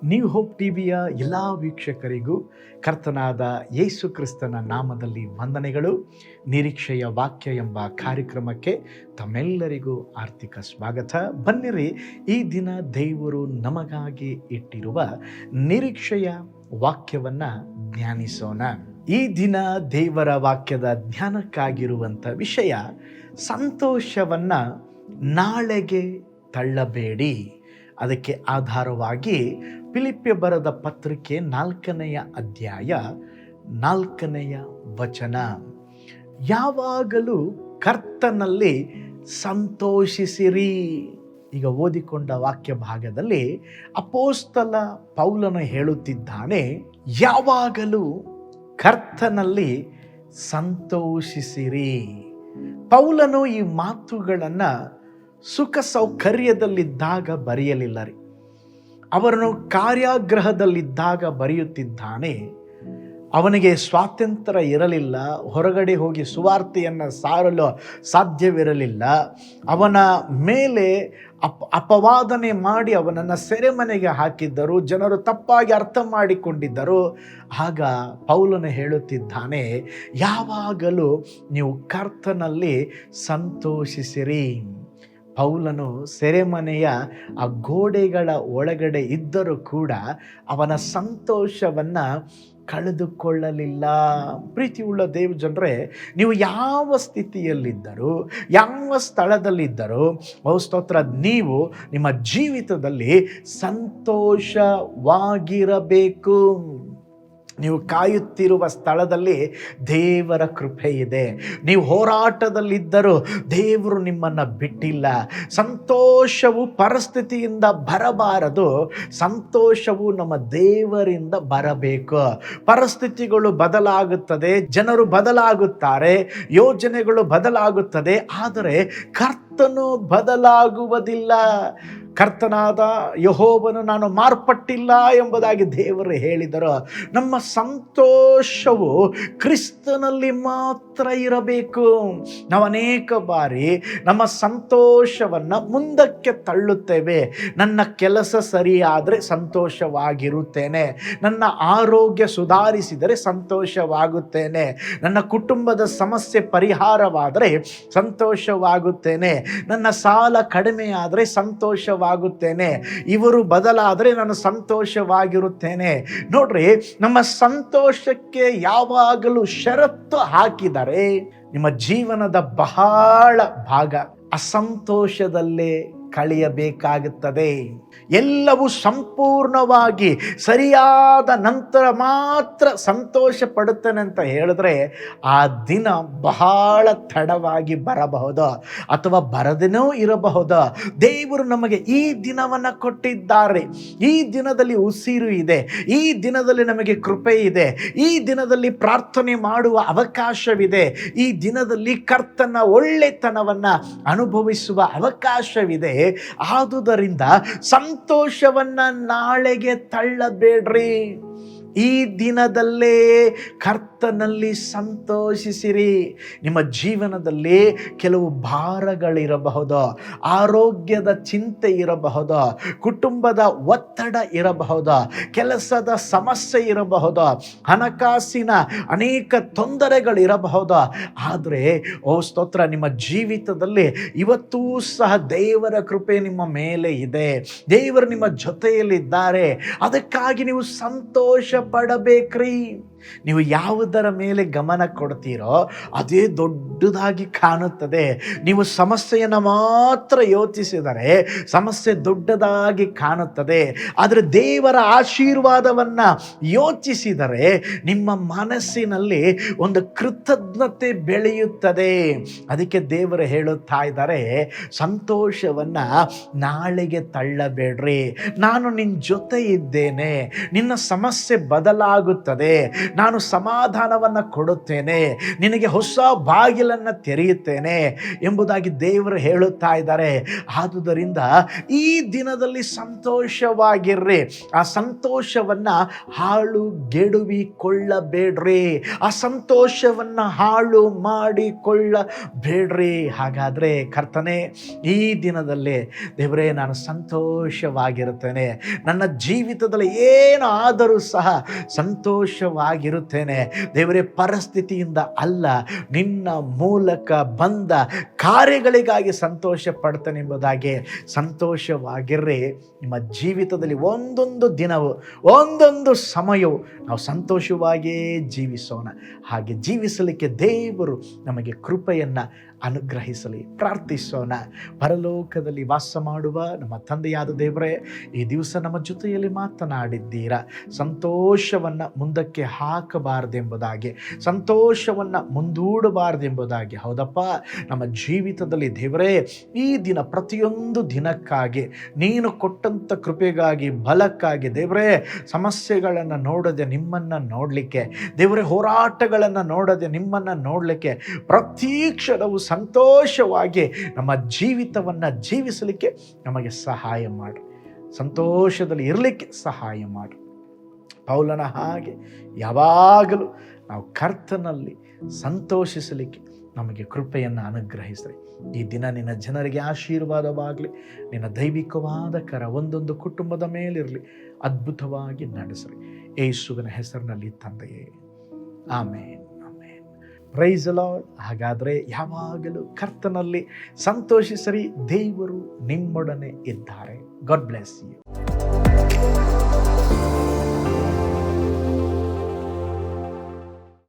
New hope ಟಿವಿಯ ಎಲ್ಲ ವೀಕ್ಷಕರಿಗೂ ಕರ್ತನಾದ ಯೇಸು ಕ್ರಿಸ್ತನ ನಾಮದಲ್ಲಿ ವಂದನೆಗಳು. ನಿರೀಕ್ಷೆಯ ವಾಕ್ಯ ಎಂಬ ಕಾರ್ಯಕ್ರಮಕ್ಕೆ ತಮ್ಮೆಲ್ಲರಿಗೂ ಆರ್ಥಿಕ ಸ್ವಾಗತ. ಬನ್ನಿರಿ, ಈ ದಿನ ದೇವರು ನಮಗಾಗಿ ಇಟ್ಟಿರುವ ನಿರೀಕ್ಷೆಯ ವಾಕ್ಯವನ್ನು ಧ್ಯಾನಿಸೋಣ. ಈ ದಿನ ದೇವರ ವಾಕ್ಯದ ಧ್ಯಾನಕ್ಕಾಗಿರುವಂಥ ವಿಷಯ, ಸಂತೋಷವನ್ನು ನಾಳೆಗೆ ತಳ್ಳಬೇಡಿ. ಅದಕ್ಕೆ ಆಧಾರವಾಗಿ ಫಿಲಿಪ್ಯ ಬರೆದ ಪತ್ರಿಕೆ 4ನೇ ಅಧ್ಯಾಯ 4ನೇ ವಚನ, ಯಾವಾಗಲೂ ಕರ್ತನಲ್ಲಿ ಸಂತೋಷಿಸಿರಿ. ಈಗ ಓದಿಕೊಂಡ ವಾಕ್ಯ ಭಾಗದಲ್ಲಿ ಅಪೋಸ್ತಲ ಪೌಲನು ಹೇಳುತ್ತಿದ್ದಾನೆ, ಯಾವಾಗಲೂ ಕರ್ತನಲ್ಲಿ ಸಂತೋಷಿಸಿರಿ. ಪೌಲನು ಈ ಮಾತುಗಳನ್ನು ಸುಖ ಸೌಕರ್ಯದಲ್ಲಿದ್ದಾಗ ಬರೆಯಲಿಲ್ಲ ರೀ. ಅವರನ್ನು ಕಾರ್ಯಾಗ್ರಹದಲ್ಲಿದ್ದಾಗ ಬರೆಯುತ್ತಿದ್ದಾನೆ. ಅವನಿಗೆ ಸ್ವಾತಂತ್ರ್ಯ ಇರಲಿಲ್ಲ, ಹೊರಗಡೆ ಹೋಗಿ ಸುವಾರ್ತೆಯನ್ನು ಸಾರಲು ಸಾಧ್ಯವಿರಲಿಲ್ಲ. ಅವನ ಮೇಲೆ ಅಪವಾದನೆ ಮಾಡಿ ಅವನನ್ನು ಸೆರೆಮನೆಗೆ ಹಾಕಿದ್ದರು. ಜನರು ತಪ್ಪಾಗಿ ಅರ್ಥ ಮಾಡಿಕೊಂಡಿದ್ದರು. ಆಗ ಪೌಲನು ಹೇಳುತ್ತಿದ್ದಾನೆ, ಯಾವಾಗಲೂ ನೀವು ಕರ್ತನಲ್ಲಿ ಸಂತೋಷಿಸಿರಿ. ಪೌಲನು ಸೆರೆಮನೆಯ ಆ ಗೋಡೆಗಳ ಒಳಗಡೆ ಇದ್ದರೂ ಕೂಡ ಅವನ ಸಂತೋಷವನ್ನು ಕಳೆದುಕೊಳ್ಳಲಿಲ್ಲ. ಪ್ರೀತಿಯುಳ್ಳ ದೇವ ಜನರೇ, ನೀವು ಯಾವ ಸ್ಥಿತಿಯಲ್ಲಿದ್ದರೂ, ಯಾವ ಸ್ಥಳದಲ್ಲಿದ್ದರೂ, ಸ್ತೋತ್ರ, ನೀವು ನಿಮ್ಮ ಜೀವಿತದಲ್ಲಿ ಸಂತೋಷವಾಗಿರಬೇಕು. ನೀವು ಕಾಯುತ್ತಿರುವ ಸ್ಥಳದಲ್ಲಿ ದೇವರ ಕೃಪೆ ಇದೆ. ನೀವು ಹೋರಾಟದಲ್ಲಿದ್ದರೂ ದೇವರು ನಿಮ್ಮನ್ನು ಬಿಟ್ಟಿಲ್ಲ. ಸಂತೋಷವು ಪರಿಸ್ಥಿತಿಯಿಂದ ಬರಬಾರದು, ಸಂತೋಷವು ನಮ್ಮ ದೇವರಿಂದ ಬರಬೇಕು. ಪರಿಸ್ಥಿತಿಗಳು ಬದಲಾಗುತ್ತದೆ, ಜನರು ಬದಲಾಗುತ್ತಾರೆ, ಯೋಜನೆಗಳು ಬದಲಾಗುತ್ತದೆ, ಆದರೆ ಕರ್ತನು ಬದಲಾಗುವುದಿಲ್ಲ. ಕರ್ತನಾದ ಯೆಹೋವನು ನಾನು ಮಾರ್ಪಟ್ಟಿಲ್ಲ ಎಂಬುದಾಗಿ ದೇವರು ಹೇಳಿದರು. ನಮ್ಮ ಸಂತೋಷವು ಕ್ರಿಸ್ತನಲ್ಲಿ ಮಾತ್ರ ಇರಬೇಕು. ನಾವು ಅನೇಕ ಬಾರಿ ನಮ್ಮ ಸಂತೋಷವನ್ನು ಮುಂದಕ್ಕೆ ತಳ್ಳುತ್ತೇವೆ. ನನ್ನ ಕೆಲಸ ಸರಿಯಾದರೆ ಸಂತೋಷವಾಗಿರುತ್ತೇನೆ, ನನ್ನ ಆರೋಗ್ಯ ಸುಧಾರಿಸಿದರೆ ಸಂತೋಷವಾಗುತ್ತೇನೆ, ನನ್ನ ಕುಟುಂಬದ ಸಮಸ್ಯೆ ಪರಿಹಾರವಾದರೆ ಸಂತೋಷವಾಗುತ್ತೇನೆ, ನನ್ನ ಸಾಲ ಕಡಿಮೆಯಾದರೆ ಸಂತೋಷವಾಗುತ್ತೇನೆ, ಇವರು ಬದಲಾದರೆ ನಾನು ಸಂತೋಷವಾಗಿರುತ್ತೇನೆ. ನೋಡ್ರಿ, ನಮ್ಮ ಸಂತೋಷಕ್ಕೆ ಯಾವಾಗಲೂ ಷರತ್ತು ಹಾಕಿದರೆ ನಿಮ್ಮ ಜೀವನದ ಬಹಳ ಭಾಗ ಅಸಂತೋಷದಲ್ಲೇ ಕಳೆಯಬೇಕಾಗುತ್ತದೆ. ಎಲ್ಲವೂ ಸಂಪೂರ್ಣವಾಗಿ ಸರಿಯಾದ ನಂತರ ಮಾತ್ರ ಸಂತೋಷ ಪಡುತ್ತೇನೆ ಅಂತ ಹೇಳಿದ್ರೆ ಆ ದಿನ ಬಹಳ ತಡವಾಗಿ ಬರಬಹುದು ಅಥವಾ ಬರದೇನೂ ಇರಬಹುದು. ದೇವರು ನಮಗೆ ಈ ದಿನವನ್ನು ಕೊಟ್ಟಿದ್ದಾರೆ. ಈ ದಿನದಲ್ಲಿ ಉಸಿರು ಇದೆ, ಈ ದಿನದಲ್ಲಿ ನಮಗೆ ಕೃಪೆ ಇದೆ, ಈ ದಿನದಲ್ಲಿ ಪ್ರಾರ್ಥನೆ ಮಾಡುವ ಅವಕಾಶವಿದೆ, ಈ ದಿನದಲ್ಲಿ ಕರ್ತನ ಒಳ್ಳೆತನವನ್ನು ಅನುಭವಿಸುವ ಅವಕಾಶವಿದೆ. ಆದುದರಿಂದ ಸಂತೋಷವನ್ನ ನಾಳೆಗೆ ತಳ್ಳಬೇಡ್ರಿ. ಈ ದಿನದಲ್ಲೇ ಕರ್ತನಲ್ಲಿ ಸಂತೋಷಿಸಿರಿ. ನಿಮ್ಮ ಜೀವನದಲ್ಲಿ ಕೆಲವು ಭಾರಗಳಿರಬಹುದು, ಆರೋಗ್ಯದ ಚಿಂತೆ ಇರಬಹುದು, ಕುಟುಂಬದ ಒತ್ತಡ ಇರಬಹುದು, ಕೆಲಸದ ಸಮಸ್ಯೆ ಇರಬಹುದು, ಹಣಕಾಸಿನ ಅನೇಕ ತೊಂದರೆಗಳಿರಬಹುದು. ಆದರೆ ಸ್ತೋತ್ರ, ನಿಮ್ಮ ಜೀವಿತದಲ್ಲಿ ಇವತ್ತೂ ಸಹ ದೇವರ ಕೃಪೆ ನಿಮ್ಮ ಮೇಲೆ ಇದೆ, ದೇವರು ನಿಮ್ಮ ಜೊತೆಯಲ್ಲಿದ್ದಾರೆ. ಅದಕ್ಕಾಗಿ ನೀವು ಸಂತೋಷ ಪಡಬೇಕ್ರಿ. ನೀವು ಯಾವುದರ ಮೇಲೆ ಗಮನ ಕೊಡ್ತೀರೋ ಅದೇ ದೊಡ್ಡದಾಗಿ ಕಾಣುತ್ತದೆ. ನೀವು ಸಮಸ್ಯೆಯನ್ನು ಮಾತ್ರ ಯೋಚಿಸಿದರೆ ಸಮಸ್ಯೆ ದೊಡ್ಡದಾಗಿ ಕಾಣುತ್ತದೆ. ಆದರೆ ದೇವರ ಆಶೀರ್ವಾದವನ್ನು ಯೋಚಿಸಿದರೆ ನಿಮ್ಮ ಮನಸ್ಸಿನಲ್ಲಿ ಒಂದು ಕೃತಜ್ಞತೆ ಬೆಳೆಯುತ್ತದೆ. ಅದಕ್ಕೆ ದೇವರು ಹೇಳುತ್ತಾ ಇದ್ದಾರೆ, ಸಂತೋಷವನ್ನು ನಾಳೆಗೆ ತಳ್ಳಬೇಡ್ರಿ. ನಾನು ನಿನ್ನ ಜೊತೆ ಇದ್ದೇನೆ, ನಿನ್ನ ಸಮಸ್ಯೆ ಬದಲಾಗುತ್ತದೆ, ನಾನು ಸಮಾಧಾನವನ್ನು ಕೊಡುತ್ತೇನೆ, ನಿನಗೆ ಹೊಸ ಬಾಗಿಲನ್ನು ತೆರೆಯುತ್ತೇನೆ ಎಂಬುದಾಗಿ ದೇವರು ಹೇಳುತ್ತಾ ಇದ್ದಾರೆ. ಆದುದರಿಂದ ಈ ದಿನದಲ್ಲಿ ಸಂತೋಷವಾಗಿರ್ರಿ. ಆ ಸಂತೋಷವನ್ನು ಹಾಳುಗೆಡುವಿಕೊಳ್ಳಬೇಡ್ರಿ, ಆ ಸಂತೋಷವನ್ನು ಹಾಳು ಮಾಡಿಕೊಳ್ಳಬೇಡ್ರಿ. ಹಾಗಾದರೆ ಕರ್ತನೇ, ಈ ದಿನದಲ್ಲಿ ದೇವರೇ ನಾನು ಸಂತೋಷವಾಗಿರುತ್ತೇನೆ, ನನ್ನ ಜೀವಿತದಲ್ಲಿ ಏನಾದರೂ ಸಹ ಸಂತೋಷವಾಗಿರುತ್ತೇನೆ ದೇವರೇ. ಪರಿಸ್ಥಿತಿಯಿಂದ ಅಲ್ಲ, ನಿನ್ನ ಮೂಲಕ ಬಂದ ಕಾರ್ಯಗಳಿಗಾಗಿ ಸಂತೋಷ ಪಡ್ತೇನೆ ಎಂಬುದಾಗಿ ಸಂತೋಷವಾಗಿರ್ರಿ. ನಿಮ್ಮ ಜೀವಿತದಲ್ಲಿ ಒಂದೊಂದು ದಿನವೂ ಒಂದೊಂದು ಸಮಯವು ನಾವು ಸಂತೋಷವಾಗಿಯೇ ಜೀವಿಸೋಣ. ಹಾಗೆ ಜೀವಿಸಲಿಕ್ಕೆ ದೇವರು ನಮಗೆ ಕೃಪೆಯನ್ನು ಅನುಗ್ರಹಿಸಲಿ. ಪ್ರಾರ್ಥಿಸೋಣ. ಪರಲೋಕದಲ್ಲಿ ವಾಸ ಮಾಡುವ ನಮ್ಮ ತಂದೆಯಾದ ದೇವರೇ, ಈ ದಿವಸ ನಮ್ಮ ಜೊತೆಯಲ್ಲಿ ಮಾತನಾಡಿದ್ದೀರಾ. ಸಂತೋಷವನ್ನು ಮುಂದಕ್ಕೆ ಹಾಕಬಾರದೆಂಬುದಾಗಿ, ಸಂತೋಷವನ್ನು ಮುಂದೂಡಬಾರದೆಂಬುದಾಗಿ. ಹೌದಪ್ಪ, ನಮ್ಮ ಜೀವಿತದಲ್ಲಿ ದೇವರೇ ಈ ದಿನ ಪ್ರತಿಯೊಂದು ದಿನಕ್ಕಾಗಿ, ನೀನು ಕೊಟ್ಟಂಥ ಕೃಪೆಗಾಗಿ, ಬಲಕ್ಕಾಗಿ ದೇವರೇ, ಸಮಸ್ಯೆಗಳನ್ನು ನೋಡದೆ ನಿಮ್ಮನ್ನು ನೋಡಲಿಕ್ಕೆ ದೇವರೇ, ಹೋರಾಟಗಳನ್ನು ನೋಡದೆ ನಿಮ್ಮನ್ನು ನೋಡಲಿಕ್ಕೆ ಪ್ರತಿ ಕ್ಷಣವು ಸಂತೋಷವಾಗಿ ನಮ್ಮ ಜೀವಿತವನ್ನು ಜೀವಿಸಲಿಕ್ಕೆ ನಮಗೆ ಸಹಾಯ ಮಾಡಿ, ಸಂತೋಷದಲ್ಲಿ ಇರಲಿಕ್ಕೆ ಸಹಾಯ ಮಾಡಿ. ಪೌಲನ ಹಾಗೆ ಯಾವಾಗಲೂ ನಾವು ಕರ್ತನಲ್ಲಿ ಸಂತೋಷಿಸಲಿಕ್ಕೆ ನಮಗೆ ಕೃಪೆಯನ್ನು ಅನುಗ್ರಹಿಸ್ರಿ. ಈ ದಿನ ನಿನ್ನ ಜನರಿಗೆ ಆಶೀರ್ವಾದವಾಗಲಿ. ನಿನ್ನ ದೈವಿಕವಾದ ಕರ ಒಂದೊಂದು ಕುಟುಂಬದ ಮೇಲಿರಲಿ. ಅದ್ಭುತವಾಗಿ ನಡೆಸ್ರಿ. ಯೇಸುವಿನ ಹೆಸರಿನಲ್ಲಿ ತಂದೆಯೇ, ಆಮೇನ್. Price the lord. ಹಾಗಾದರೆ ಯಾವಾಗಲೂ ಕರ್ತನಲ್ಲಿ ಸಂತೋಷಿಸಿರಿ. ದೇವರು ನಿಮ್ಮೊಡನೆ ಇದ್ದಾರೆ. God bless you.